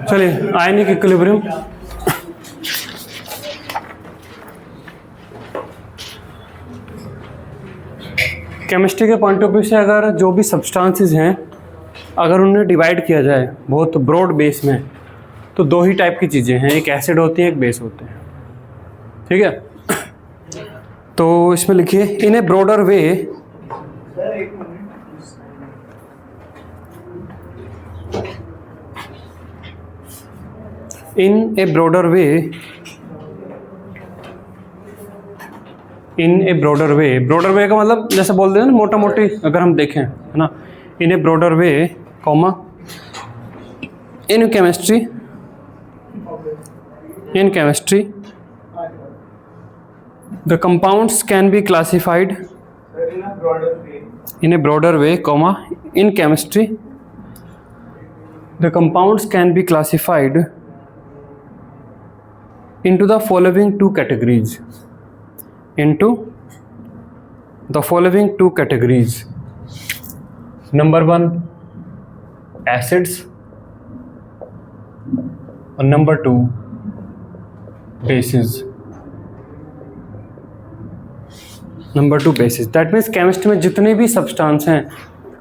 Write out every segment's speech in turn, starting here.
चलिए ionic equilibrium. Chemistry के point of view से अगर जो भी सब्सटेंसेस हैं अगर उन्हें डिवाइड किया जाए बहुत ब्रॉड बेस में तो दो ही टाइप की चीज़ें हैं, एक एसिड होती है एक बेस होते हैं। ठीक है, तो इसमें लिखिए इन a broader way in a broader way broader वे का मतलब जैसे बोल दें ना मोटा मोटी अगर हम देखें है ना, in a broader way comma in chemistry the compounds can be classified in a broader way comma in chemistry the compounds can be classified into the following two categories number 1 acids and number 2 bases। That means chemistry में जितने भी substance हैं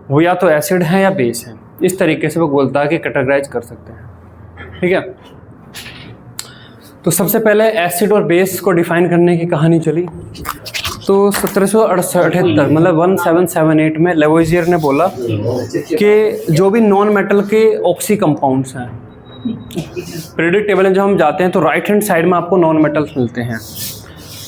वो या तो acid हैं या base हैं, इस तरीके से वो बोलता है कि कैटेगराइज कर सकते हैं। ठीक है, तो सबसे पहले एसिड और बेस को डिफाइन करने की कहानी चली तो 1778 मतलब 1778 में लेवोइजियर ने बोला कि जो भी नॉन मेटल के ऑक्सी कंपाउंड्स हैं, पीरियोडिक टेबल में जब हम जाते हैं तो राइट हैंड साइड में आपको नॉन मेटल्स मिलते हैं,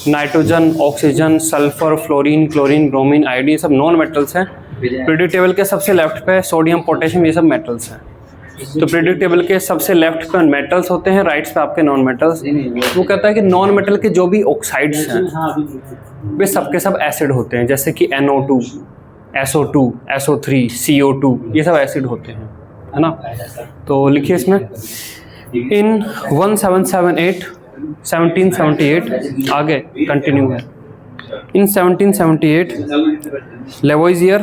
nitrogen, oxygen, sulphur, fluorine, chlorine, bromine, iodine, सब नॉन मेटल्स हैं। पीरियोडिक टेबल के सबसे लेफ्ट पे सोडियम, पोटेशियम, ये सब मेटल्स हैं। तो पीरियोडिक टेबल के सबसे लेफ्ट पे मेटल्स होते हैं, राइट्स पे आपके नॉन मेटल्स। वो कहता है कि नॉन मेटल के जो भी ऑक्साइड्स हैं वे सबके सब एसिड होते हैं, जैसे कि NO2, SO2, SO3, CO2, ये सब एसिड होते हैं, है ना। तो लिखिए इसमें इन 1778 आगे कंटिन्यू है। इन 1778 लेवोइजियर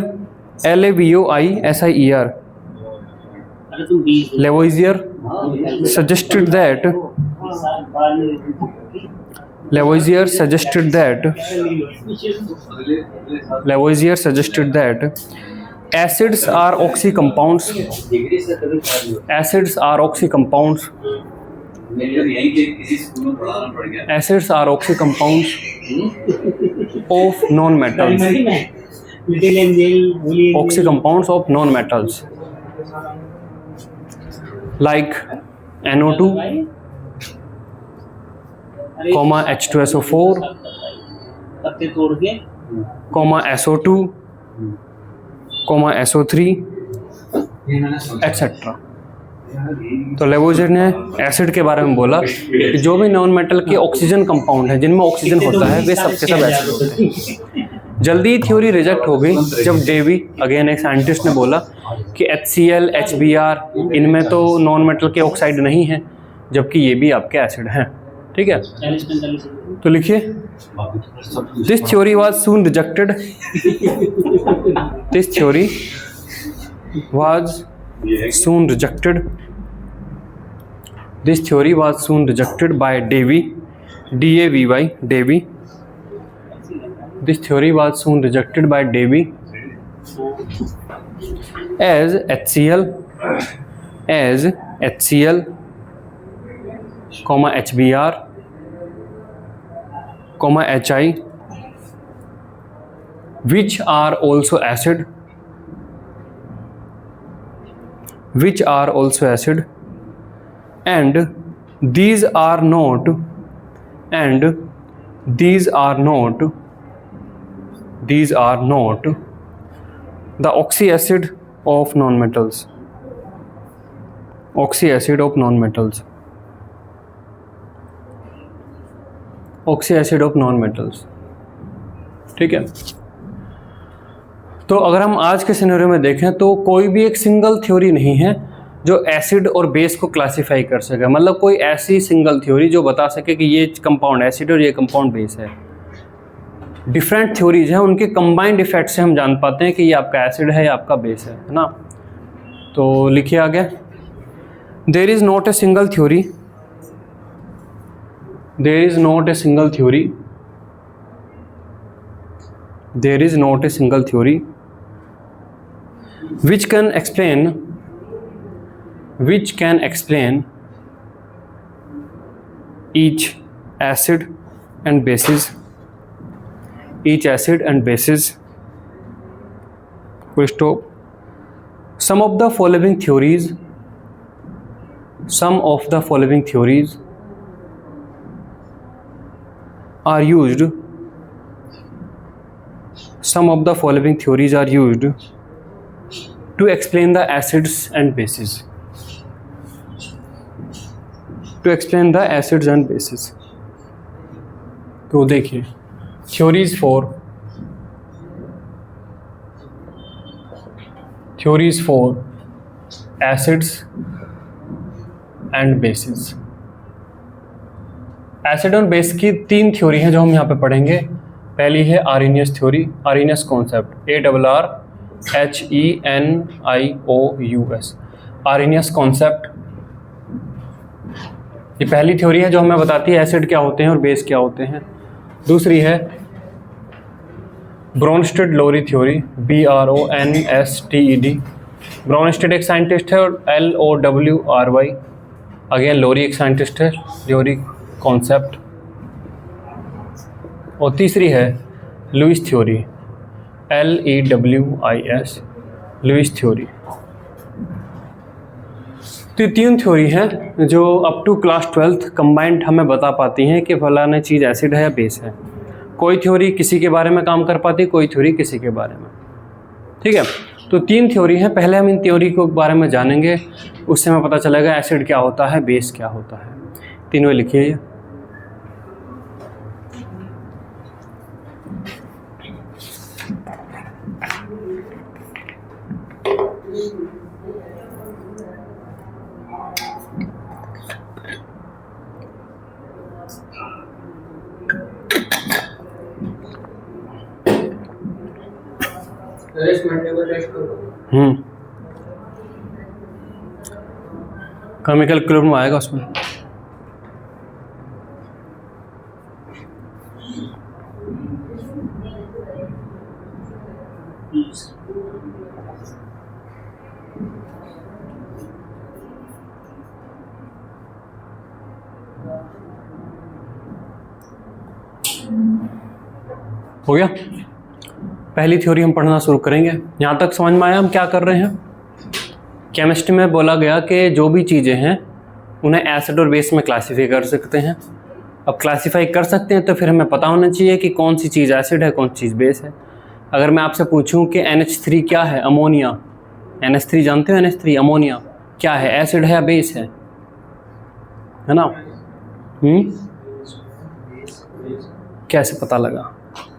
LAVOISIER Lavoisier suggested that acids are oxy compounds of non-metals, like NO2, H2SO4, SO2, SO3, etcetera. तो लेवोइजियर ने एसिड के बारे में बोला कि जो भी नॉन मेटल के ऑक्सीजन कंपाउंड है जिनमें ऑक्सीजन होता है वे सबके सब एसिड होते हैं। जल्दी ही थ्योरी रिजेक्ट हो गई जब डेवी अगेन एक साइंटिस्ट ने बोला कि HCl, HBr इनमें तो नॉन मेटल के ऑक्साइड नहीं है जबकि ये भी आपके एसिड हैं। ठीक है, तो लिखिए this theory was soon rejected by Davy, D-A-V-Y, Davy. This theory was soon rejected by Davy as HCl, HBr, HI, which are also acid, and these are not the oxy acid of non-metals. ठीक है, तो अगर हम आज के scenario में देखें तो कोई भी एक सिंगल थ्योरी नहीं है जो एसिड और बेस को क्लासिफाई कर सके, मतलब कोई ऐसी सिंगल थ्योरी जो बता सके कि ये कंपाउंड एसिड और ये कंपाउंड बेस है। डिफरेंट थ्योरीज हैं, उनके कंबाइंड इफेक्ट से हम जान पाते हैं कि ये आपका एसिड है या आपका बेस है ना। तो लिखिए आगे there is not a single theory, there is not a single theory, there is not a single theory which can explain each acid and bases, full stop. Some of the following theories are used to explain the acids and bases. तो देखिए, theories for acids and bases. Acid और base की 3 theory हैं जो हम यहाँ पे पढ़ेंगे। पहली है Arrhenius theory, Arrhenius concept, ARRHENIOUS, Arrhenius concept. ये पहली थ्योरी है जो हमें बताती है एसिड क्या होते हैं और बेस क्या होते हैं। दूसरी है ब्रोनस्टेड लोरी थ्योरी, BRONSTED। ब्रोनस्टेड एक साइंटिस्ट है और LOWRY, अगेन लोरी एक साइंटिस्ट है, लोरी कॉन्सेप्ट। और तीसरी है Lewis theory, LEWIS, Lewis theory. तो ये 3 थ्योरी हैं जो up to class 12th combined हमें बता पाती हैं कि फलाना चीज़ एसिड है या बेस है। कोई थ्योरी किसी के बारे में काम कर पाती, कोई थ्योरी किसी के बारे में। ठीक है, तो 3 थ्योरी हैं। पहले हम इन थ्योरी के बारे में जानेंगे, उससे हमें पता चलेगा एसिड क्या होता है, बेस क्या होता है। तीनों लिखिए। केमिकल क्लोरीन आएगा उसमें। हो गया, पहली थ्योरी हम पढ़ना शुरू करेंगे। यहाँ तक समझ में आया हम क्या कर रहे हैं? केमिस्ट्री में बोला गया कि जो भी चीज़ें हैं उन्हें एसिड और बेस में क्लासीफाई कर सकते हैं। अब क्लासीफाई कर सकते हैं तो फिर हमें पता होना चाहिए कि कौन सी चीज़ एसिड है, कौन सी चीज़ बेस है। अगर मैं आपसे पूछूं कि NH3 क्या है, अमोनिया, NH3 जानते हो, NH3 अमोनिया क्या है, एसिड है या बेस है ना? कैसे पता लगा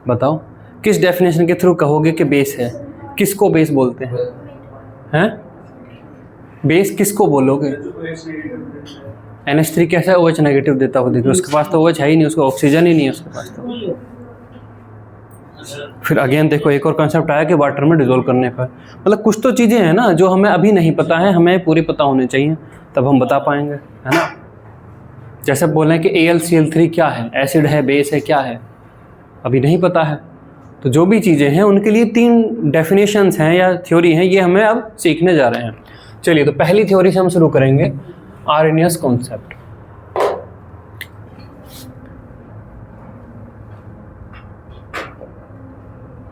बताओ? किस डेफिनेशन के थ्रू कहोगे कि बेस है? किसको बेस बोलते हैं? बेस किसको बोलोगे? NH3 कैसा OH नेगेटिव देता हो, देखिए उसके पास तो OH है ही नहीं, उसको ऑक्सीजन ही नहीं है उसके पास तो। फिर अगेन देखो एक और कंसेप्ट आया कि वाटर में डिसॉल्व करने पर, मतलब कुछ तो चीज़ें हैं ना जो हमें अभी नहीं पता है, हमें पूरी पता होनी चाहिए तब हम बता पाएंगे, है ना? जैसे बोल रहे हैं कि AlCl3 क्या है, एसिड है, बेस है, क्या है, अभी नहीं पता है। तो जो भी चीज़ें हैं उनके लिए 3 डेफिनेशंस हैं या थ्योरी हैं, ये हमें अब सीखने जा रहे हैं। चलिए, तो पहली थ्योरी से हम शुरू करेंगे, Arrhenius concept.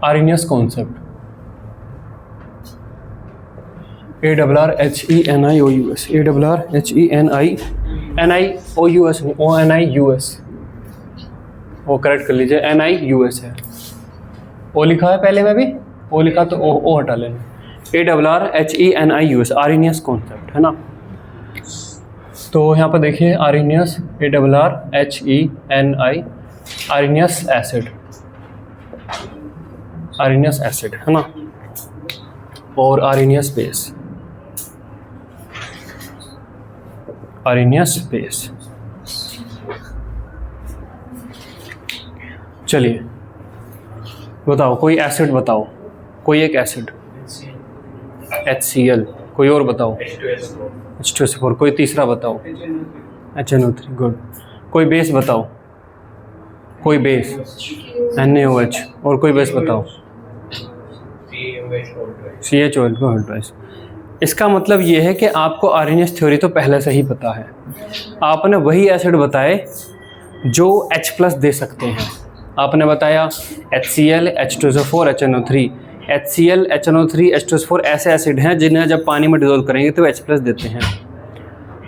Arrhenius concept, ARRHENIOUS, ARRHENIOUS नहीं, ONIUS, वो करेक्ट कर लीजिए, NIUS है। ओ लिखा है पहले में भी, ओ लिखा तो ओ हटा लेना। ARRHENIUS, आर्हेनियस कॉन्सेप्ट, है ना? तो यहाँ पर देखिए Arrhenius, ARRHENI, Arrhenius acid, Arrhenius acid, है ना? और आर्हेनियस बेस, आर्हेनियस बेस। चलिए बताओ, कोई एसिड बताओ, कोई एक एसिड। HCl, कोई और बताओ। H2SO4। कोई तीसरा बताओ। HNO3। गुड। कोई बेस बताओ। कोई बेस। NaOH। और कोई बेस बताओ। CHOH। इसका मतलब ये है कि आपको आर्हेनियस थ्योरी तो पहले से ही पता है। आपने वही एसिड बताए जो H+ दे सकते हैं। आपने बताया HCl, H2SO4, HNO3। HCl, HNO3, H2SO4 ऐसे एसिड हैं जिन्हें जब पानी में डिजोल्व करेंगे तो H+ देते हैं।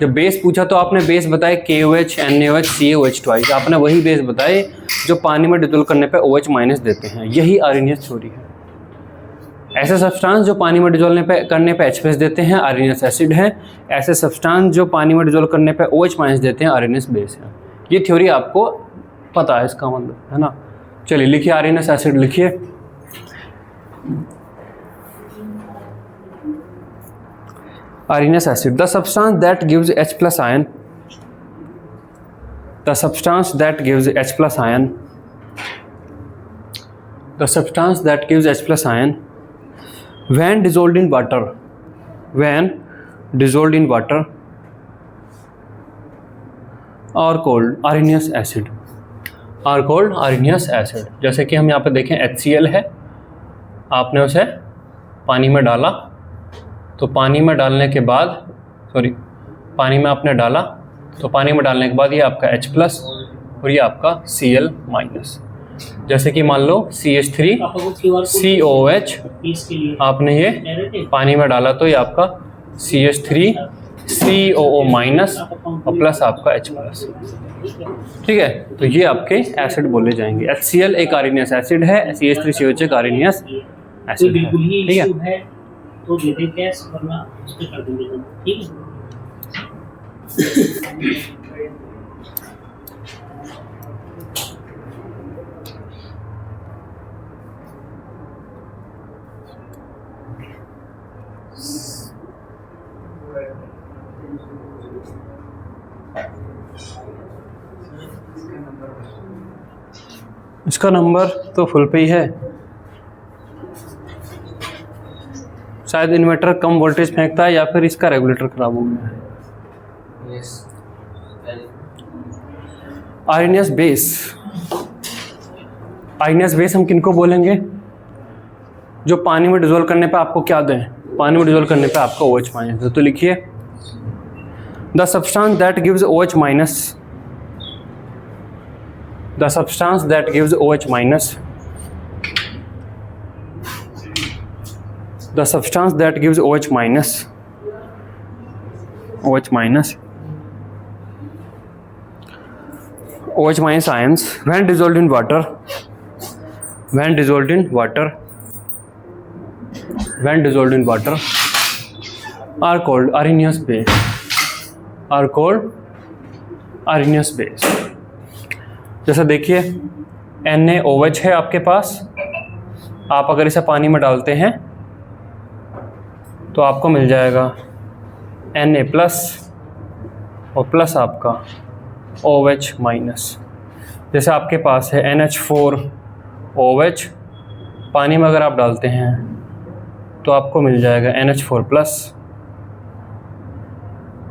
जब बेस पूछा तो आपने बेस बताए KOH, NaOH, CaOH ट्वाइस। आपने वही बेस बताए जो पानी में डिजोल्व करने पे OH- देते हैं। यही आर्हेनियस थ्योरी है। ऐसे सब्सटेंस जो पानी में डिजोल्व करने पे H+ देते हैं आर्हेनियस एसिड है। ऐसे सब्सटेंस जो पानी में डिजोल्व करने पे OH- देते हैं आर्हेनियस बेस है। ये थ्योरी आपको पता है, इसका मतलब है ना। चलिए लिखिए आर्हेनियस एसिड लिखिए। Arrhenius acid, the substance that gives H+ ion, the substance that gives H+ ion, the substance that gives H+ ion when dissolved in water, when dissolved in water are called areneous acid, are called areneous acid। जैसे कि हम यहाँ पे देखें HCl है, आपने उसे पानी में डाला तो पानी में डालने के बाद पानी में आपने डाला तो पानी में डालने के बाद ये आपका H+ और ये आपका Cl-। जैसे कि मान लो CH3COH, आपने ये पानी में डाला तो ये आपका CH3COO- और प्लस आपका H+। ठीक है, तो ये आपके एसिड बोले जाएंगे। HCl एक आर्हेनियस एसिड है, CH3COH एक आर्हेनियस एसिड है। ठीक है, तो दे दे कैश वरना उस पे कर देंगे हम। ठीक है, इसका नंबर तो फुल पे ही है। शायद इन्वर्टर कम वोल्टेज फेंकता है या फिर इसका रेगुलेटर खराब हो गया है। आर्हेनियस बेस, आर्हेनियस बेस हम किनको बोलेंगे? जो पानी में डिजोल्व करने पे आपको क्या दें? पानी में डिजोल्व करने पे आपको OH- दे। तो लिखिए the substance that gives OH-, the substance that gives OH-, the substance that gives OH-, OH- ions when dissolved in water, when dissolved in water, when dissolved in water are called areneous base, are called areneous base। जैसा देखिए NaOH है आपके पास, आप अगर इसे पानी में डालते हैं तो आपको मिल जाएगा Na+ और प्लस आपका OH-। जैसे आपके पास है NH4OH, पानी में अगर आप डालते हैं तो आपको मिल जाएगा NH4+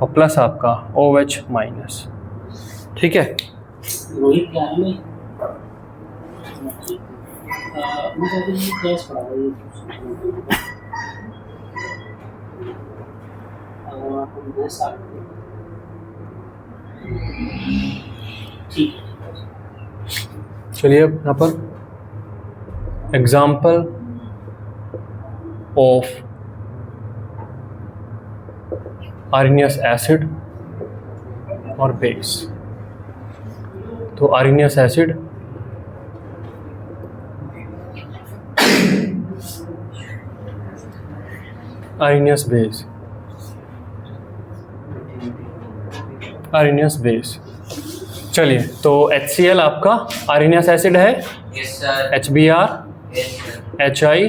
और प्लस आपका OH-। ठीक है, रोहित क्या है मुझे कैश पड़ा है ये आपको दे सकते। ठीक है, चलिए अब यहाँ पर एग्जाम्पल ऑफ आर्हेनियस एसिड और बेस। तो Arrhenius acid, Arrhenius base, Arrhenius base. चलिए तो HCl आपका आर्हेनियस एसिड है, HBr, HI,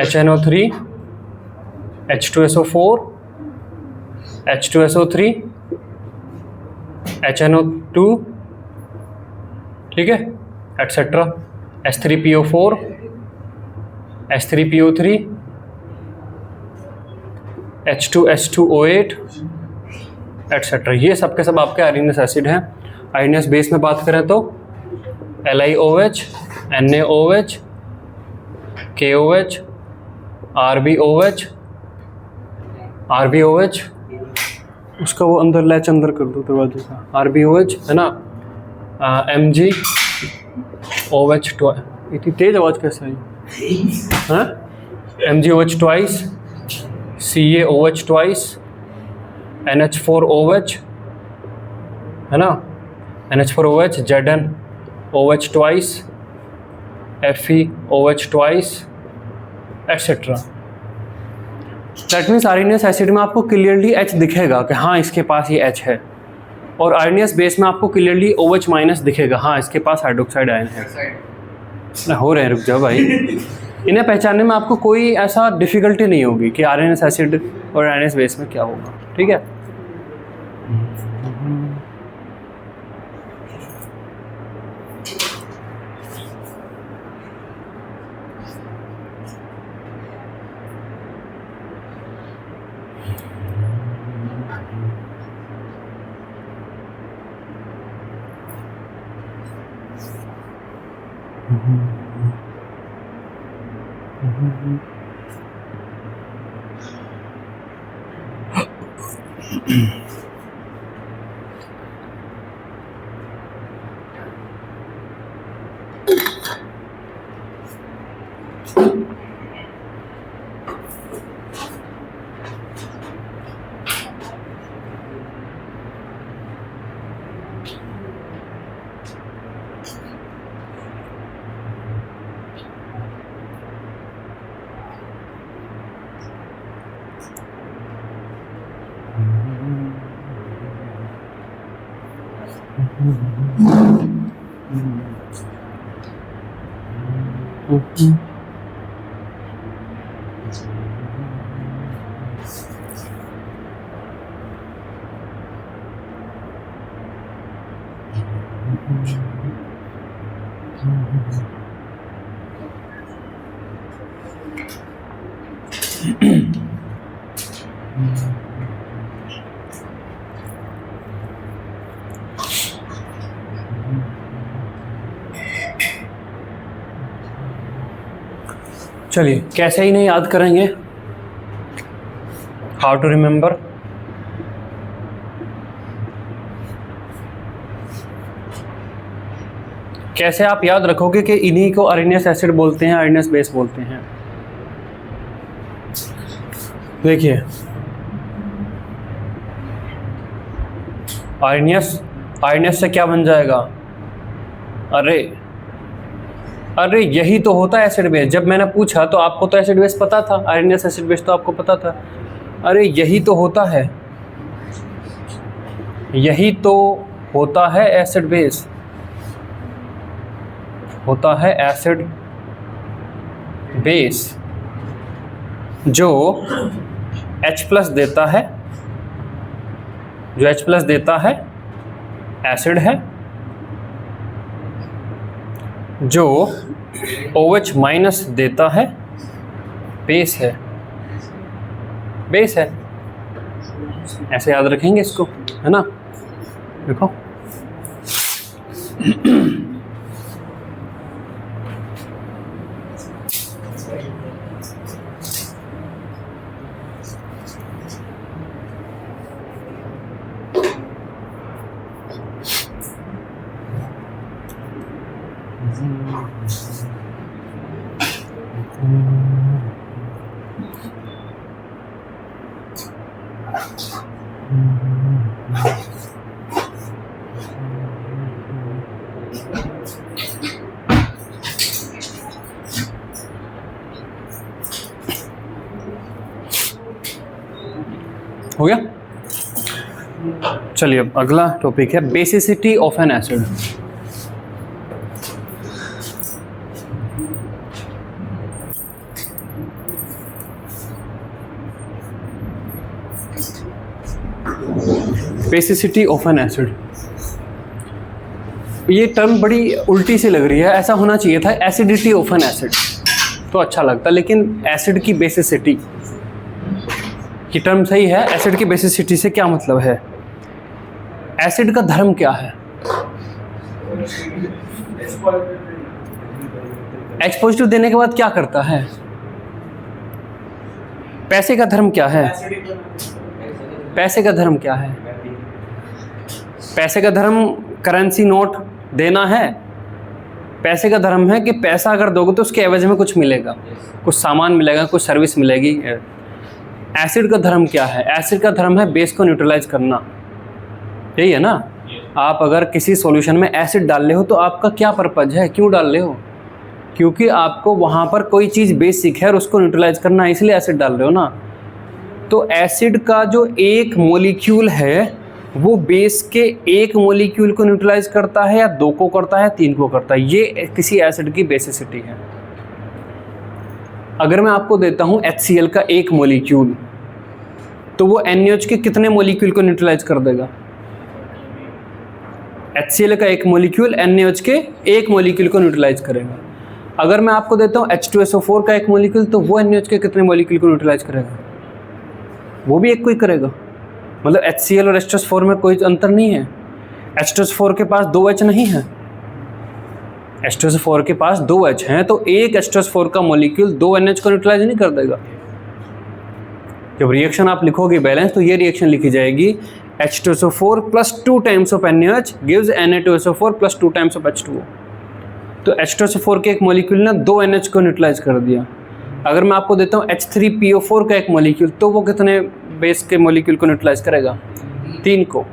HNO3, H2SO4, H2SO3, HNO2, ठीक है, etcetera, H3PO4, H3PO3, H2H2O8 etcetera, ये सब के सब आपके आयरनियस एसिड हैं। आयरनियस बेस में बात करें तो LiOH, NaOH, KOH, RbOH, उसका वो अंदर लैच अंदर कर दो दरवाजे का, RbOH है ना, MgOH ट्वाइस, इतनी तेज आवाज़ कैसे आई, हाँ, MgOH twice, CaOH twice, NH4OH है ना, NH4OH, ZnOH twice, FeOH twice etcetera. That means आयरनियस एसिड में आपको क्लियरली H दिखेगा कि हाँ इसके पास ये H है, और आयरनियस बेस में आपको क्लियरली OH माइनस दिखेगा, हाँ इसके पास हाइड्रोक्साइड आयन है। हो रहे हैं, रुक जाओ भाई। इन्हें पहचानने में आपको कोई ऐसा डिफ़िकल्टी नहीं होगी कि आयरनियस एसिड और आयरनियस बेस में क्या होगा, ठीक है। चलिए, कैसे ही नहीं याद करेंगे, हाउ टू रिमेंबर। कैसे आप याद रखोगे कि इन्हीं को आयरनियस एसिड बोलते हैं, आयरनियस बेस बोलते हैं। देखिए, आयरनियस से क्या बन जाएगा, अरे यही तो होता है एसिड बेस। जब मैंने पूछा तो आपको तो एसिड बेस पता था, आयरनियस एसिड बेस तो आपको पता था। अरे यही तो होता है, यही तो होता है एसिड बेस, होता है एसिड बेस जो H+ देता है, जो H+ देता है एसिड है, जो OH- देता है बेस है, बेस है। ऐसे याद रखेंगे इसको, है ना। देखो हो गया। चलिए, अब अगला टॉपिक है basicity of N acid. Basicity of N acid, ये टर्म बड़ी उल्टी सी लग रही है, ऐसा होना चाहिए था एसिडिटी ऑफ एन एसिड, तो अच्छा लगता, लेकिन एसिड की बेसिसिटी ये टर्म सही है। एसिड की बेसिसिटी से क्या मतलब है? एसिड का धर्म क्या है? H पॉजिटिव देने के बाद क्या करता है? पैसे का धर्म क्या है? पैसे का धर्म क्या है? पैसे का धर्म करेंसी नोट देना है। पैसे का धर्म है कि पैसा अगर दोगे तो उसके एवज में कुछ मिलेगा, कुछ सामान मिलेगा, कुछ सर्विस मिलेगी। एसिड का धर्म क्या है? एसिड का धर्म है बेस को न्यूट्रलाइज करना। यही है ना? आप अगर किसी सॉल्यूशन में एसिड डाल रहे हो तो आपका क्या पर्पज है, क्यों डाल रहे हो? क्योंकि आपको वहाँ पर कोई चीज़ बेसिक है और उसको न्यूट्रलाइज करना है, इसलिए एसिड डाल रहे हो ना। तो एसिड का जो एक मॉलिक्यूल है वो बेस के एक मॉलिक्यूल को न्यूट्रलाइज करता है, या 2 को करता है, 3 को करता है। ये किसी एसिड की बेसिसिटी है। अगर मैं आपको देता हूँ HCl का एक मॉलिक्यूल, तो वो NaOH के कितने मॉलिक्यूल को न्यूट्रलाइज कर देगा? HCl का एक मॉलिक्यूल NaOH के एक मॉलिक्यूल को न्यूट्रलाइज करेगा। अगर मैं आपको देता हूँ H2SO4 का एक मॉलिक्यूल, तो वो NaOH के कितने मॉलिक्यूल को न्यूट्रलाइज करेगा? वो भी एक को ही करेगा। मतलब HCl और H2SO4 में कोई अंतर नहीं है। H2SO4 के पास 2 H नहीं है, H2SO4 के पास 2 H हैं, तो एक H2SO4 का मॉलिक्यूल 2 NaOH को न्यूट्रलाइज नहीं कर देगा। जब रिएक्शन आप लिखोगे बैलेंस, तो ये रिएक्शन लिखी जाएगी H2SO4 plus 2 times of NaOH gives Na2SO4 plus 2 times of H2O। तो H2SO4 के एक मॉलिक्यूल ने 2 NH को न्यूट्रलाइज कर दिया। अगर मैं आपको देता हूँ H3PO4 का एक मॉलिक्यूल, तो वो कितने बेस के मॉलिक्यूल को न्यूट्रलाइज करेगा? 3 को।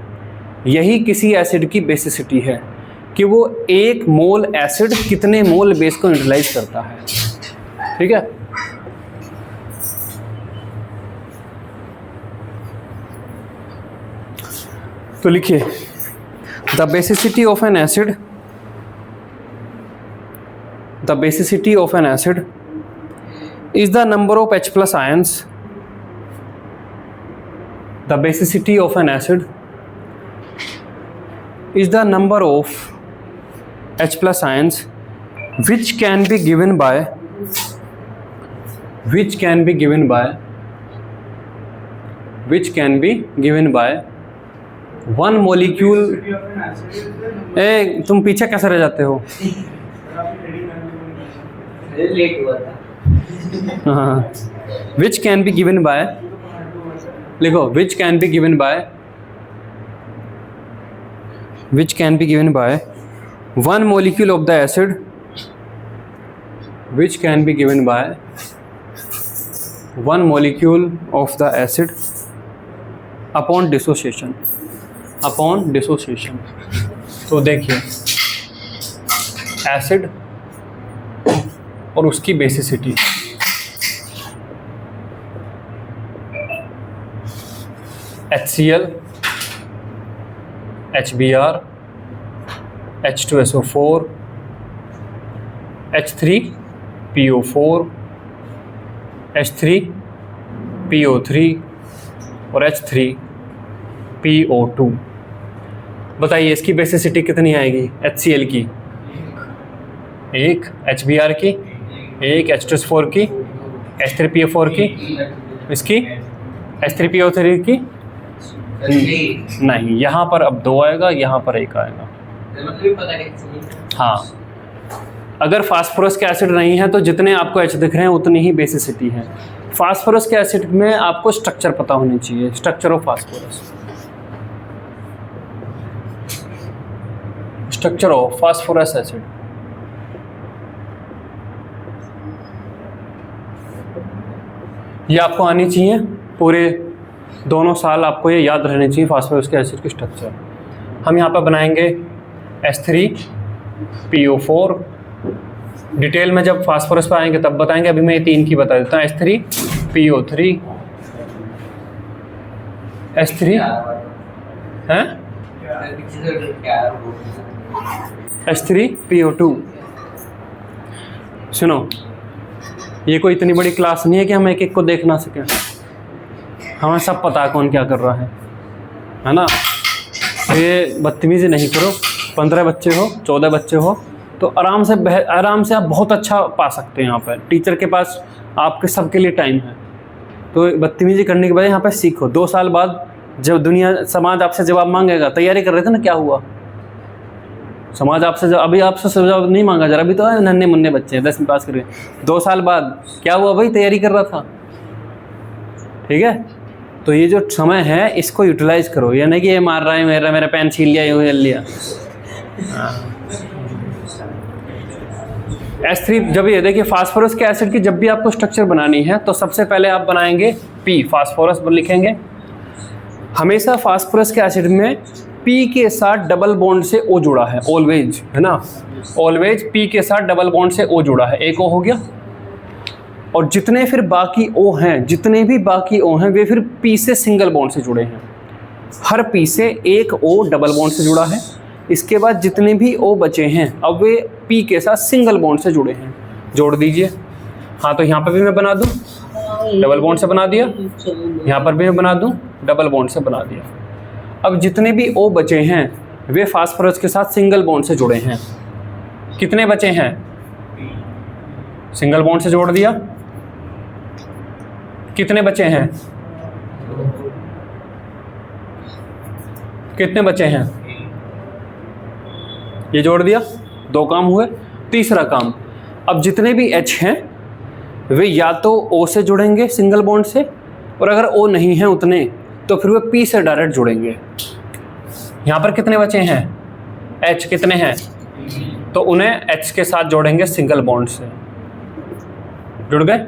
यही किसी एसिड की बेसिसिटी है कि वो 1 मोल एसिड कितने मोल बेस को न्यूट्रलाइज करता है। ठीक है? तो लिखिए, the basicity of N acid, the basicity of N acid is the number of H plus ions. The basicity of an acid is the number of H plus ions which can be given by one molecule। तुम पीछे कैसे रह जाते हो? Late हुआ था। which can be given by, लिखो, which can be given by one molecule of the acid, which can be given by one molecule of the acid upon dissociation। तो देखिए, एसिड और उसकी basicity. HCl, HBr, H2SO4, H3PO4, H3PO3 और H3PO2। बताइए इसकी basicity कितनी आएगी? HCl की 1, HBr की 1, H2SO4 की, H3PO4 की, इसकी H3PO3 की नहीं। यहाँ पर अब 2 आएगा, यहाँ पर 1 आएगा। हाँ, अगर फास्फोरस के एसिड नहीं है तो जितने आपको H दिख रहे हैं उतनी ही बेसिसिटी है। फास्फोरस के एसिड में आपको स्ट्रक्चर पता होनी चाहिए, structure of phosphorus, structure of phosphorus acid. ये आपको आनी चाहिए, पूरे दोनों साल आपको ये याद रहनी चाहिए फास्फोरस के एसिड की स्ट्रक्चर। हम यहाँ पर बनाएंगे H3PO4। डिटेल में जब फास्फोरस पर आएंगे तब बताएंगे, अभी मैं ये 3 की बता देता हूँ। H3PO3, H3 हैं, H3PO2। सुनो, ये कोई इतनी बड़ी क्लास नहीं है कि हम एक एक को देख ना सकें। हमें सब पता है कौन क्या कर रहा है ना? ये बदतमीजी नहीं करो। 15 बच्चे हो, 14 बच्चे हो, तो आराम से आप बहुत अच्छा पा सकते हैं। यहाँ पर टीचर के पास आपके सबके लिए टाइम है। तो बदतमीजी करने के बाद यहाँ पे सीखो। 2 साल बाद जब दुनिया समाज आपसे जवाब मांगेगा, तैयारी कर रहे थे ना, क्या हुआ? समाज आपसे अभी आपसे जवाब नहीं मांगा, जरा अभी तो नन्हे मुन्ने बच्चे हैं, 10वीं पास करके। 2 साल बाद क्या हुआ भाई? तैयारी कर रहा था। ठीक है, तो ये जो समय है इसको यूटिलाइज करो, ये नहीं कि ये मार रहा है मेरा पेन छीन लिया, यूँ जल लिया। S3 जब ये देखिए फास्फोरस के एसिड की जब भी आपको स्ट्रक्चर बनानी है तो सबसे पहले आप बनाएंगे P, फास्फोरस लिखेंगे। हमेशा फास्फोरस के एसिड में P के साथ डबल बॉन्ड से O जुड़ा है, ऑलवेज, है ना, ऑलवेज P के साथ डबल बॉन्ड से O जुड़ा है, एक O हो गया। और जितने फिर बाकी O हैं, जितने भी बाकी O हैं वे फिर P से सिंगल बॉन्ड से जुड़े हैं। हर P से एक O डबल बॉन्ड से जुड़ा है। इसके बाद जितने भी O बचे हैं अब वे P के साथ सिंगल बॉन्ड से जुड़े हैं, जोड़ दीजिए। हाँ, तो यहाँ पर भी मैं बना दूँ, डबल बॉन्ड से बना दिया, यहाँ पर भी मैं बना दूँ, डबल बॉन्ड से बना दिया। अब जितने भी O बचे हैं वे फास्फोरस के साथ सिंगल बॉन्ड से जुड़े हैं। कितने बचे हैं? सिंगल बॉन्ड से जोड़ दिया। कितने बचे हैं? कितने बचे हैं? ये जोड़ दिया, 2 काम हुए। तीसरा काम, अब जितने भी H हैं वे या तो O से जुड़ेंगे सिंगल बॉन्ड से, और अगर O नहीं है उतने तो फिर वे P से डायरेक्ट जुड़ेंगे। यहाँ पर कितने बचे हैं? H कितने हैं? तो उन्हें H के साथ जोड़ेंगे सिंगल बॉन्ड से, जुड़ गए।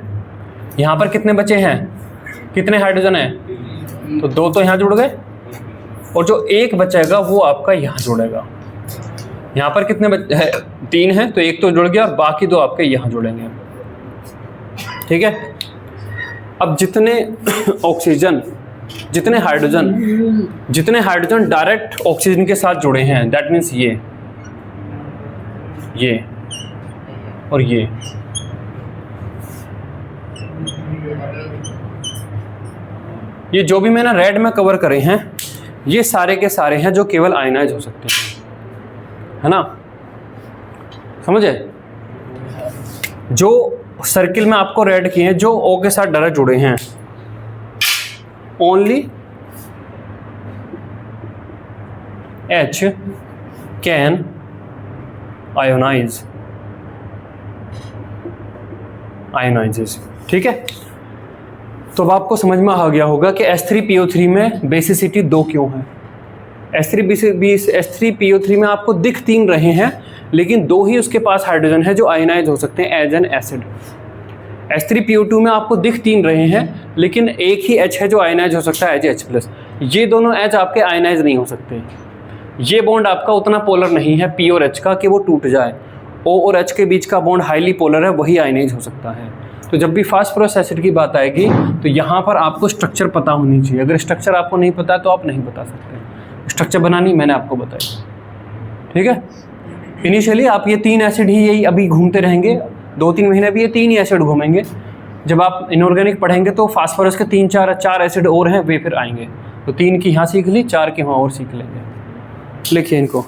यहाँ पर कितने बचे हैं? कितने हाइड्रोजन हैं? तो 2 तो यहाँ जुड़ गए, और जो एक बचेगा वो आपका यहाँ जुड़ेगा। यहाँ पर कितने 3 हैं, तो एक तो जुड़ गया और बाकी 2 आपके यहाँ जुड़ेंगे। ठीक है, अब जितने ऑक्सीजन, जितने हाइड्रोजन डायरेक्ट ऑक्सीजन के साथ जुड़े हैं, दैट मीन्स ये और ये जो भी मैंने रेड में कवर करे हैं ये सारे के सारे हैं जो केवल आयनाइज हो सकते हैं, है ना, समझे? जो सर्किल में आपको रेड किए हैं जो O के साथ डायरेक्ट जुड़े हैं, ओनली H कैन आयोनाइजेस। ठीक है, तो अब आपको समझ में आ गया होगा कि H3PO3 में बेसिसिटी 2 क्यों है। H3PO3 में आपको दिख 3 रहे हैं लेकिन 2 ही उसके पास हाइड्रोजन है जो आयनाइज हो सकते हैं एज एन एसिड। H3PO2 में आपको दिख 3 रहे हैं लेकिन एक ही H है जो आयनाइज हो सकता है एज H+। ये दोनों H आपके आयनाइज नहीं हो सकते। ये बॉन्ड आपका उतना पोलर नहीं है P और H का कि वो टूट जाए। O और H के बीच का बॉन्ड हाईली पोलर है, वही आयनाइज हो सकता है। तो जब भी फास्फोरस एसिड की बात आएगी तो यहाँ पर आपको स्ट्रक्चर पता होनी चाहिए। अगर स्ट्रक्चर आपको नहीं पता तो आप नहीं बता सकते। स्ट्रक्चर बनानी मैंने आपको बताई, ठीक है। इनिशियली आप ये 3 एसिड ही यही अभी घूमते रहेंगे, 2-3 महीने भी ये 3 ही एसिड घूमेंगे। जब आप इनऑर्गेनिक पढ़ेंगे तो फास्फोरस के 3-4 एसिड और हैं वे फिर आएंगे। तो 3 की यहाँ सीख ली, 4 की वहाँ और सीख लेंगे। लिखिए इनको।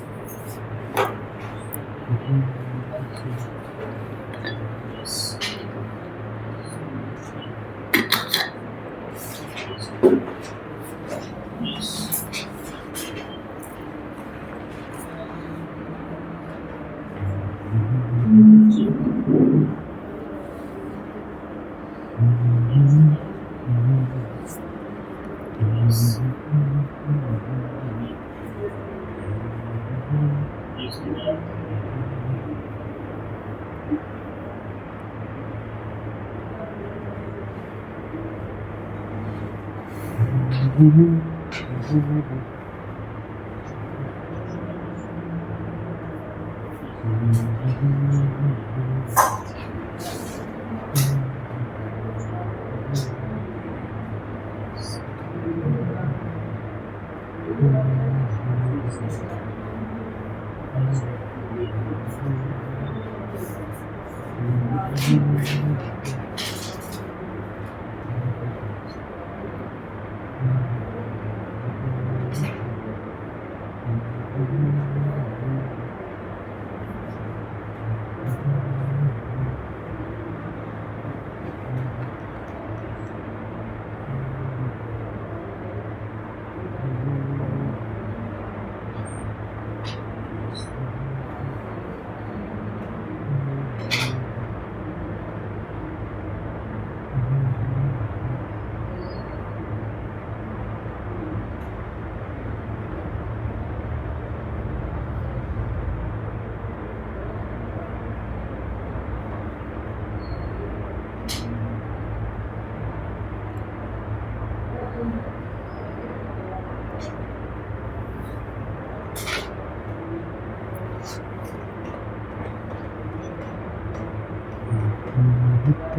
हो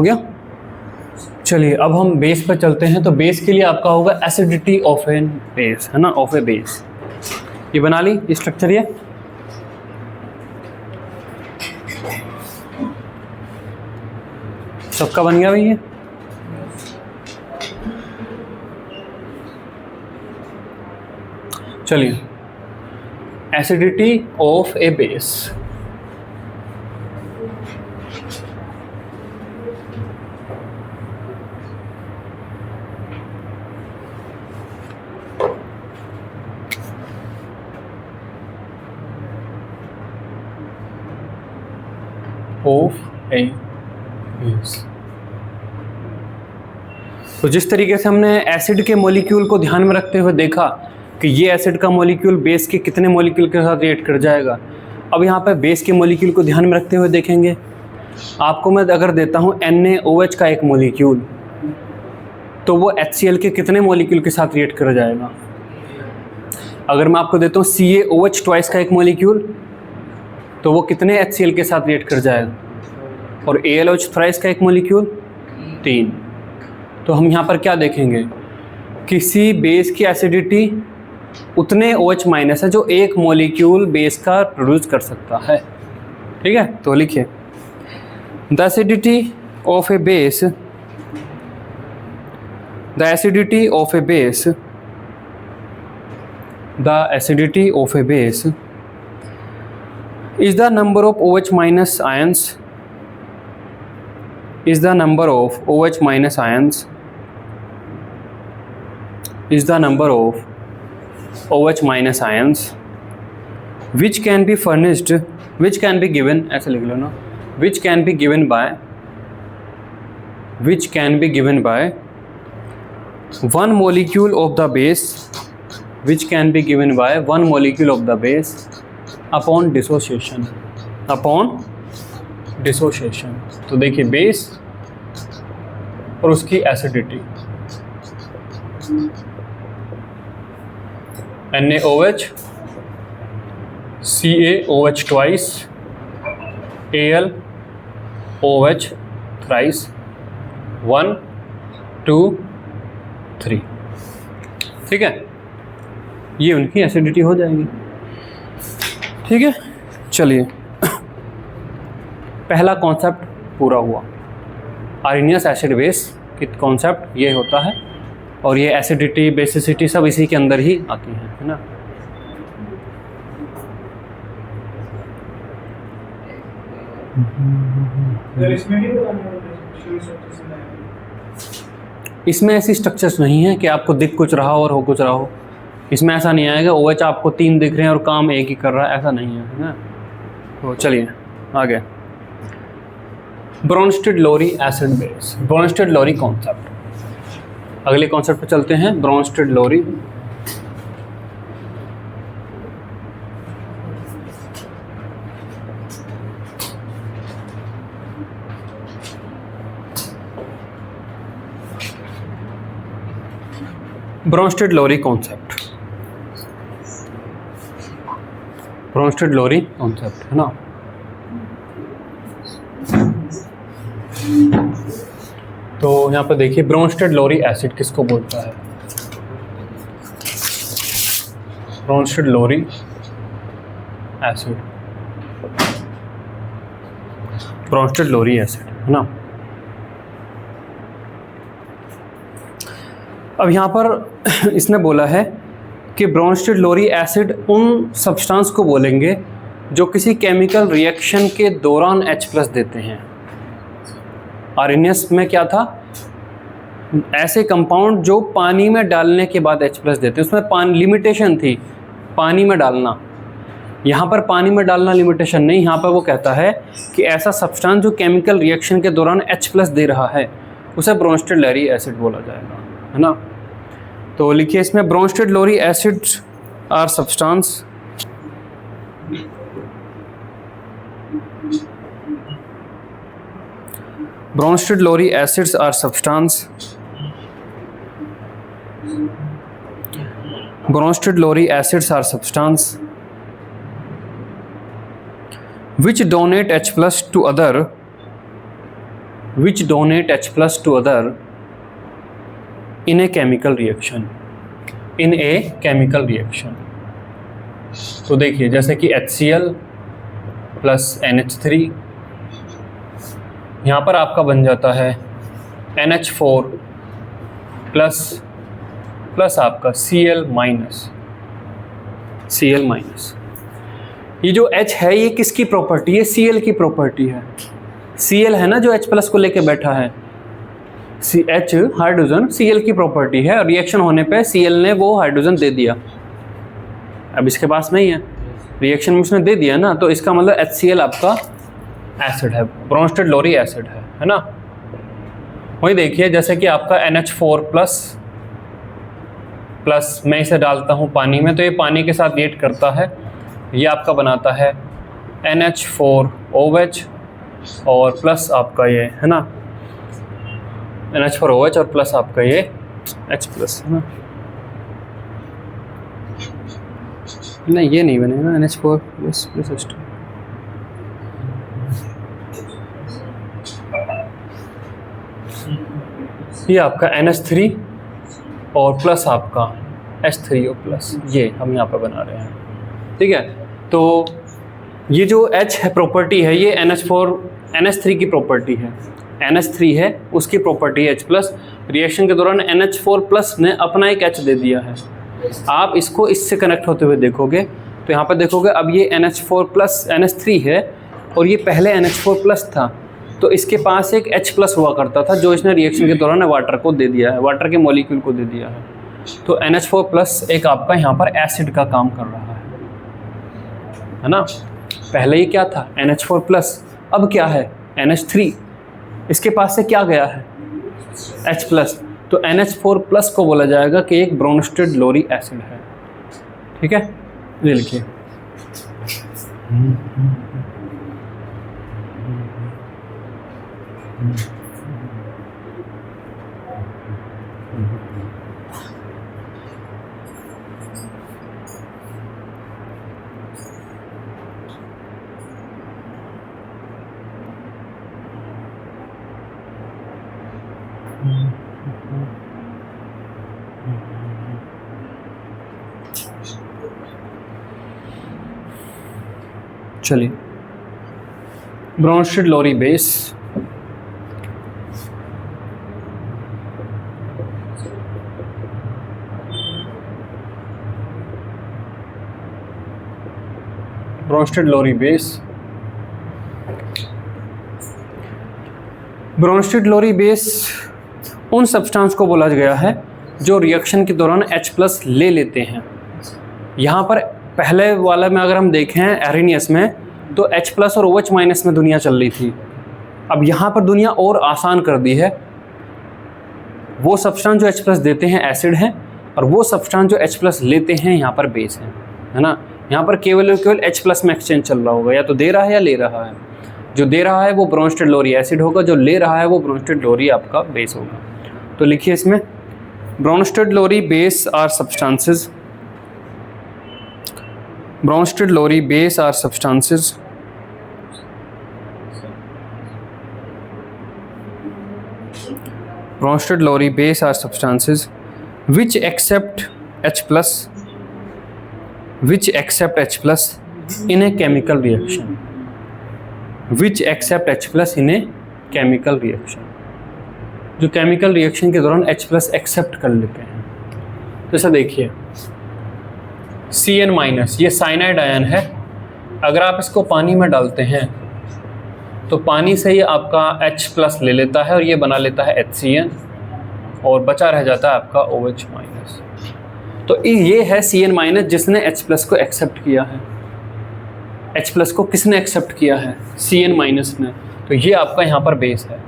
गया। चलिए अब हम बेस पर चलते हैं। तो बेस के लिए आपका होगा एसिडिटी ऑफ एन बेस, है ना, ऑफ ए बेस। ये बना ली स्ट्रक्चर, ये सबका बन गया भाई। ये चलिए acidity of A base. Of A base. तो जिस तरीके से हमने एसिड के मॉलिक्यूल को ध्यान में रखते हुए देखा कि ये एसिड का मॉलिक्यूल बेस के कितने मॉलिक्यूल के साथ रिएक्ट कर जाएगा, अब यहाँ पर बेस के मॉलिक्यूल को ध्यान में रखते हुए देखेंगे। आपको मैं अगर देता हूँ NaOH का एक मॉलिक्यूल, तो वो HCl के कितने मॉलिक्यूल के साथ रिएक्ट कर जाएगा। अगर मैं आपको देता हूँ CaOH ट्वाइस का एक मॉलिक्यूल, तो वो कितने HCl के साथ रिएक्ट कर जाएगा। और AlOH थ्राइस का एक मॉलिक्यूल 3। तो हम यहाँ पर क्या देखेंगे, किसी बेस की एसिडिटी उतने OH माइनस है जो एक मॉलिक्यूल बेस का प्रोड्यूस कर सकता है। ठीक है, तो लिखिए the acidity of A base, the acidity of A base, the acidity of A base is the number of OH minus ions, is the number of OH minus ions, is the number of OH minus ions which can be furnished, which can be given, ऐसे लिख लो ना, which can be given by, which can be given by one molecule of the base, which can be given by one molecule of the base upon dissociation, upon dissociation. तो देखिए base और उसकी acidity, NaOH, CaOH twice, AlOH thrice, 1 2 3। ठीक है, ये उनकी acidity हो जाएगी। ठीक है, चलिए पहला कॉन्सेप्ट पूरा हुआ। आर्नियस एसिड बेस की कॉन्सेप्ट ये होता है, और ये एसिडिटी बेसिसिटी सब इसी के अंदर ही आती है ना। इसमें ऐसी स्ट्रक्चर्स नहीं है कि आपको दिख कुछ रहा और हो कुछ रहा हो। इसमें ऐसा नहीं आएगा OH आपको 3 दिख रहे हैं और काम एक ही कर रहा है, ऐसा नहीं है ना। तो चलिए आगे, ब्रोंस्टेड-लोरी एसिड बेस, ब्रोंस्टेड-लोरी कॉन्सेप्ट। अगले कॉन्सेप्ट पे चलते हैं, ब्रोंस्टेड-लोरी। ब्रोंस्टेड-लोरी कॉन्सेप्ट, ब्रोंस्टेड-लोरी कॉन्सेप्ट है ना। तो यहाँ पर देखिए ब्रोंस्टेड-लोरी एसिड किसको बोलता है, ब्रोंस्टेड-लोरी एसिड, ब्रोंस्टेड-लोरी एसिड है ना। अब यहाँ पर इसने बोला है कि ब्रोंस्टेड-लोरी एसिड उन सब्सटेंस को बोलेंगे जो किसी केमिकल रिएक्शन के दौरान H+ देते हैं। आर्नियस में क्या था, ऐसे कंपाउंड जो पानी में डालने के बाद H+ देते हैं, उसमें पानी लिमिटेशन थी, पानी में डालना। यहाँ पर पानी में डालना लिमिटेशन नहीं, यहाँ पर वो कहता है कि ऐसा सब्सटेंस जो केमिकल रिएक्शन के दौरान H+ दे रहा है उसे ब्रोंस्टेड-लोरी एसिड बोला जाएगा, है ना। तो लिखिए इसमें Bronsted Lowry acid are substance Bronsted-Lowry acids are substance. Bronsted-Lowry acids are substance which donate H plus to other in a chemical reaction. तो देखिए जैसे कि HCl प्लस NH3, यहाँ पर आपका बन जाता है NH4 प्लस आपका Cl माइनस। ये जो H है ये किसकी प्रॉपर्टी है? Cl की प्रॉपर्टी है। Cl है ना जो H प्लस को लेके बैठा है, H हाइड्रोजन Cl की प्रॉपर्टी है, और रिएक्शन होने पे Cl ने वो हाइड्रोजन दे दिया। अब इसके पास नहीं है, रिएक्शन में उसने दे दिया ना, तो इसका मतलब HCl आपका एसिड है, ब्रोंस्टेड-लोरी एसिड है ना। वही देखिए जैसे कि आपका NH4 प्लस मैं इसे डालता हूँ पानी में, तो ये पानी के साथ रिएक्ट करता है, ये आपका बनाता है NH4OH और प्लस आपका ये है ना NH4OH और प्लस आपका ये H प्लस है ना। नहीं ये नहीं बनेगा NH4 प्लस H2। ये आपका NH3 और प्लस आपका H3O प्लस, ये हम यहाँ पर बना रहे हैं, ठीक है। तो ये जो H है प्रॉपर्टी है, ये NH3 की प्रॉपर्टी है, NH3 है उसकी प्रॉपर्टी H प्लस। रिएक्शन के दौरान NH4 प्लस ने अपना एक H दे दिया है। आप इसको इससे कनेक्ट होते हुए देखोगे तो यहाँ पर देखोगे अब ये NH4 प्लस NH3 है और ये पहले NH4 प्लस था, तो इसके पास एक H प्लस हुआ करता था जो इसने रिएक्शन के दौरान वाटर को दे दिया है, वाटर के मॉलिक्यूल को दे दिया है। तो NH4 प्लस एक आपका यहाँ पर एसिड का काम कर रहा है ना। पहले ही क्या था NH4 प्लस, अब क्या है NH3, इसके पास से क्या गया है H प्लस, तो NH4 प्लस को बोला जाएगा कि एक ब्रोंस्टेड-लोरी एसिड है, ठीक है। ये लिखिए चलिए ब्रोंस्टेड-लोरी बेस, ब्रोंस्टेड-लोरी बेस। ब्रोंस्टेड-लोरी बेस उन सब्सटेंस को बोला गया है जो रिएक्शन के दौरान H प्लस ले लेते हैं। यहाँ पर पहले वाला में अगर हम देखें एरेनियस में तो H प्लस और OH माइनस में दुनिया चल रही थी, अब यहाँ पर दुनिया और आसान कर दी है। वो सब्सटेंस जो H प्लस देते हैं एसिड हैं और वो सब्सटेंस जो H प्लस लेते हैं यहाँ पर बेस हैं, है ना। यहाँ पर केवल H प्लस में एक्सचेंज चल रहा होगा, या तो दे रहा है या ले रहा है। जो दे रहा है वो ब्रोंस्टेड-लोरी एसिड होगा, जो ले रहा है वो ब्रोंस्टेड-लोरी आपका बेस होगा। तो लिखिए इसमें Bronsted Lowry base are substances, Bronsted Lowry base are substances Bronsted Lowry base are substances which accept H plus in a chemical reaction, which accept H plus in a chemical reaction, जो केमिकल रिएक्शन के दौरान H plus accept कर लेते हैं। जैसा देखिए Cn minus, ये cyanide ion है, अगर आप इसको पानी में डालते हैं तो पानी से ही आपका H प्लस ले लेता है और ये बना लेता है HCN और बचा रह जाता है आपका OH माइनस। तो ये है Cn माइनस जिसने H प्लस को एक्सेप्ट किया है। H प्लस को किसने एक्सेप्ट किया है? Cn माइनस ने। तो ये आपका यहाँ पर बेस है।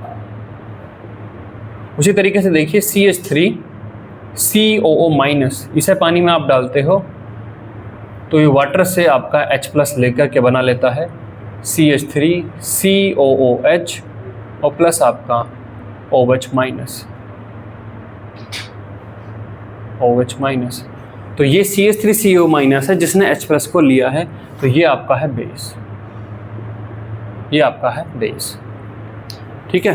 उसी तरीके से देखिए CH3 COO माइनस, इसे पानी में आप डालते हो तो ये वाटर से आपका H प्लस लेकर के बना लेता है CH3 COOH और प्लस आपका OH माइनस, OH माइनस। तो ये CH3CO माइनस है जिसने H प्लस को लिया है, तो ये आपका है बेस, ये आपका है बेस। ठीक है,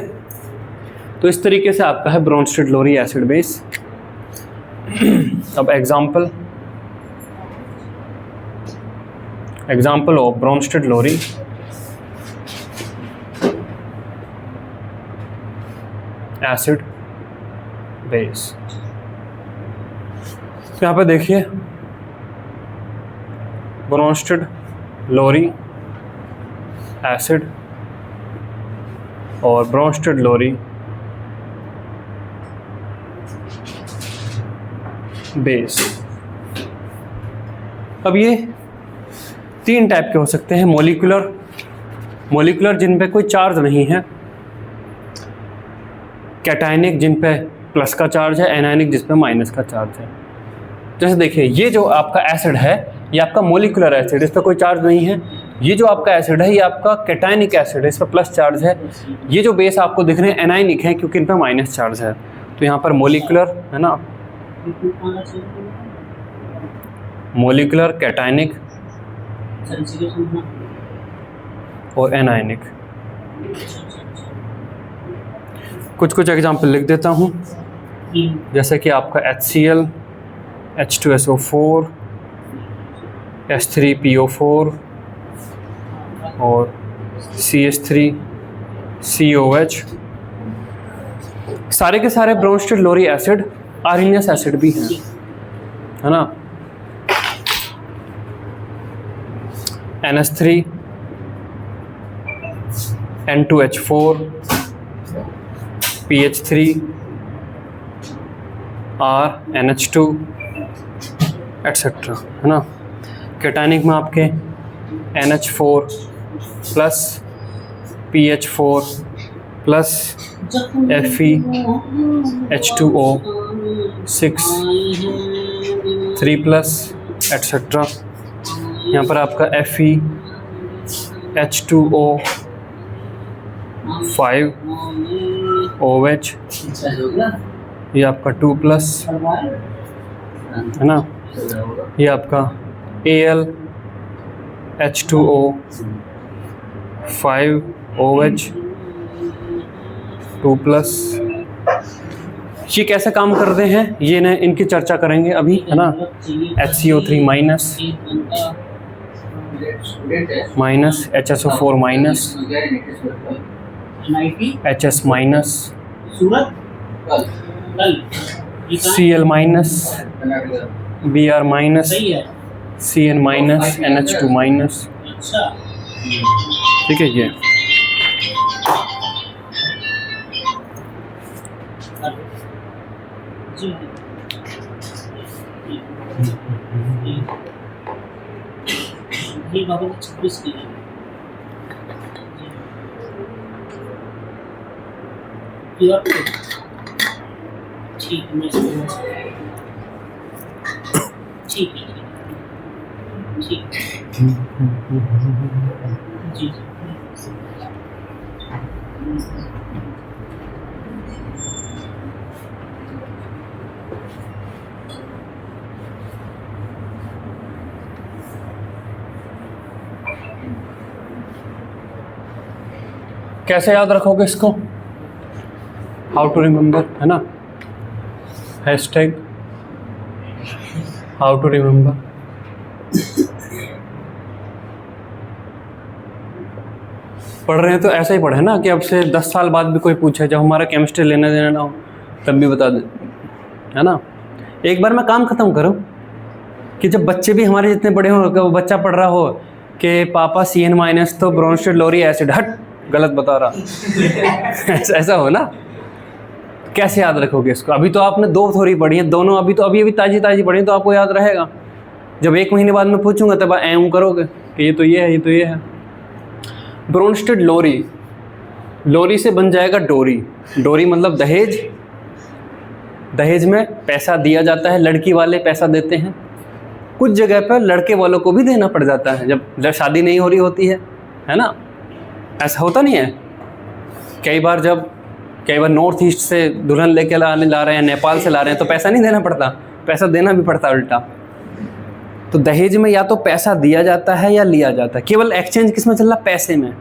तो इस तरीके से आपका है ब्रोंस्टेड लोरी एसिड बेस। अब example of Bronsted Lowry acid base. तो यहाँ पे देखिए ब्रोंस्टेड लोरी एसिड और ब्रोंस्टेड लोरी बेस। अब ये 3 टाइप के हो सकते हैं, मोलिकुलर जिन पे कोई चार्ज नहीं है, कैटायनिक जिन पे प्लस का चार्ज है, एनायनिक जिस पे माइनस का चार्ज है। जैसे देखिए ये जो आपका एसिड है ये आपका मोलिकुलर एसिड, इस पर कोई चार्ज नहीं है। ये जो आपका एसिड है ये आपका कैटायनिक एसिड है, इस पर प्लस चार्ज है। ये जो बेस आपको दिख रहे हैं एनायनिक है क्योंकि इन पर माइनस चार्ज है। तो यहाँ पर मोलिकुलर है ना, मोलिकुलर, कैटायनिक और एनायनिक। कुछ एग्जाम्पल लिख देता हूँ, जैसे कि आपका HCl, H2SO4, H3PO4 और CH3COH। सारे के सारे ब्रोंस्टेड लोरी एसिड आर्सेनियस एसिड भी हैं, है ना। NH3, N2H4, PH3, R, NH2 etcetera, है ना। कैटायनिक में आपके NH4 plus PH4 plus Fe H2O 6 3 plus etcetera. यहाँ पर आपका Fe H2O 5 OH, ये आपका 2 प्लस, है ना। ये आपका Al H2O 5 OH 2 प्लस। ये कैसे काम करते हैं ये ने इनकी चर्चा करेंगे अभी, है ना। HCO3 minus HSO4 minus HS minus Cl minus Br minus Cn minus NH2 minus. ठीक है, ये ठीक है, ठीक है, ठीक जी। कैसे याद रखोगे इसको, हाउ टू रिमेंबर, है ना। Hashtag how to remember. पढ़ रहे हैं तो ऐसा ही पढ़े ना कि अब से 10 साल बाद भी कोई पूछे, जब हमारा केमिस्ट्री लेना देना ना हो तब भी बता दे, है ना। एक बार मैं काम ख़त्म करूं कि जब बच्चे भी हमारे जितने बड़े हों, वो बच्चा पढ़ रहा हो कि पापा Cn माइनस तो ब्रोंस्टेड लोरी एसिड, हट गलत बता रहा ऐसा हो ना। कैसे याद रखोगे इसको? अभी तो आपने 2 थोड़ी पढ़ी हैं, दोनों अभी ताजी पढ़ी, तो आपको याद रहेगा। जब 1 महीने बाद मैं पूछूंगा तब एम करोगे कि ये तो ये है, ये तो ये है। ब्रोंस्टेड लोरी, लोरी से बन जाएगा डोरी। डोरी मतलब दहेज। दहेज में पैसा दिया जाता है, लड़की वाले पैसा देते हैं। कुछ जगह पर लड़के वालों को भी देना पड़ जाता है जब शादी नहीं हो रही होती है ना। ऐसा होता नहीं है? कई बार नॉर्थ ईस्ट से दुल्हन लेके ला रहे हैं, नेपाल से ला रहे हैं, तो पैसा नहीं देना पड़ता, पैसा देना भी पड़ता है उल्टा। तो दहेज में या तो पैसा दिया जाता है या लिया जाता है, केवल एक्सचेंज किस में चल रहा है, पैसे में।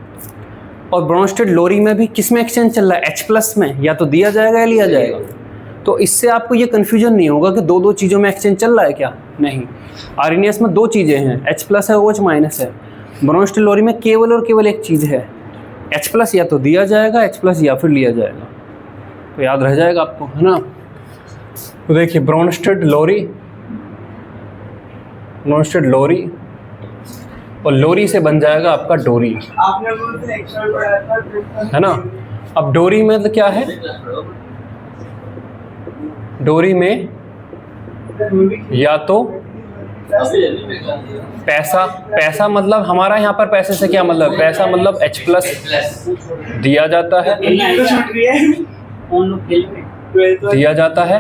और ब्रॉन्स्टेड लोरी में भी किस में एक्सचेंज चल रहा है, H+ में, या तो दिया जाएगा या लिया जाएगा। तो इससे आपको ये कन्फ्यूजन नहीं होगा कि दो चीज़ों में एक्सचेंज चल रहा है क्या, नहीं। आर्नियस में 2 चीज़ें हैं, H+ है, OH- है। ब्रॉन्स्टेड लोरी में केवल और केवल एक चीज़ है, H+ या तो दिया जाएगा, H+ या फिर लिया जाएगा। तो याद रह जाएगा आपको, है ना। तो देखिए ब्रॉन्स्टेड लोरी और लोरी से बन जाएगा आपका डोरी, है ना। अब डोरी में तो क्या है, डोरी में या तो पैसा मतलब हमारा यहाँ पर पैसे से क्या मतलब, पैसा मतलब H+ दिया जाता है, दिया जाता है,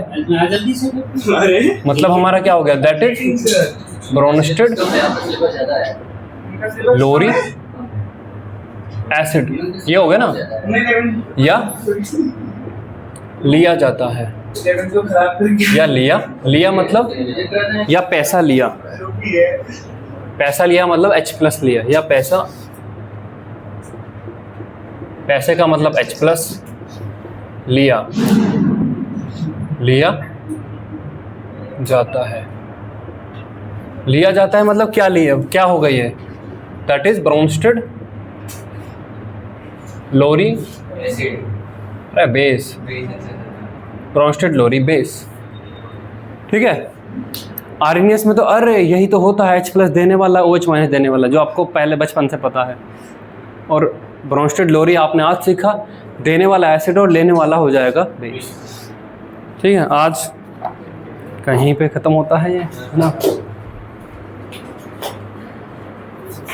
मतलब हमारा क्या हो गया, that is Bronsted Lowry acid, ये हो गया ना। या लिया जाता है, या लिया मतलब, या पैसा लिया मतलब H+ लिया, या पैसे का मतलब H+ लिया जाता है मतलब क्या हो गई है, that is Bronsted Lowry base, Bronsted Lowry base, ठीक है। आर्नियस में तो अरे यही तो होता है, H+ देने वाला, OH- देने वाला, जो आपको पहले बचपन से पता है। और ब्रॉन्स्टेड लोरी आपने आज सीखा, देने वाला एसिड और लेने वाला हो जाएगा बेस, ठीक है। आज कहीं पे ख़त्म होता है ये, है ना।